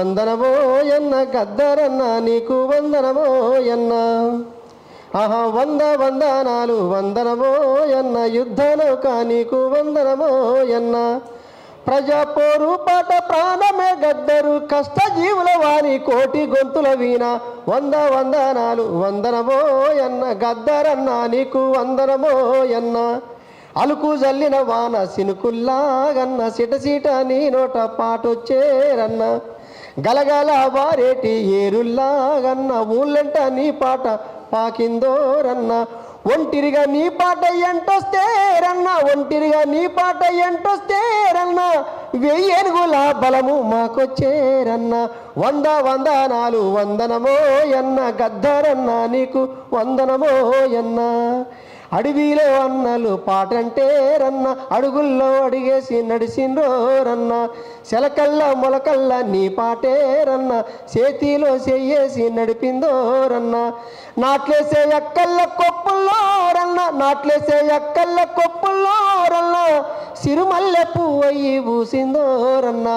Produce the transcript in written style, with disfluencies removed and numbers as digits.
వందనమో ఎన్న గద్దరన్న నీకు వందనమో ఎన్న ఆహా వందనాలు వందనమో ఎన్న యుద్ధనౌక నీకు వందనమో ఎన్న ప్రజాపోరు పాట ప్రాణమే గద్దరు కష్టజీవుల వారి కోటి గొంతుల వీణ వందనాలు వందనమో ఎన్న గద్దరన్న నీకు వందనమో ఎన్న అలుకు జల్లిన వాన సినుకుల్లాగన్న సిటసిట నీ నోట పాటొచ్చేరన్న గలగల వారేటి ఏరుల్లాగన్న ఊళ్ళంట నీ పాట పాకిందోరన్న ఒంటిరిగా నీ పాట ఎంటొస్తేరన్న ఒంటిరిగా నీ పాట ఎంటొస్తేరన్న వెయ్యేనుగుల బలము మాకొచ్చేరన్న వందనాలు వందనమో ఎన్న గద్దరన్న నీకు వందనమో ఎన్న అడవిలో అన్నలు పాటంటే రన్న అడుగుల్లో అడిగేసి నడిసిండ్రోరన్న సెలకల్ల మొలకల్ల నీ పాటే రన్న చేతిలో చెయ్యేసి నడిపిందోరన్న నాట్లేసే ఎక్కల్ల కొప్పుల్లో రన్న నాట్లేసే ఎక్కల్ల కొప్పుల్లో రన్న సిరుమల్లె పువ్వయ్యి పూసిందోరన్న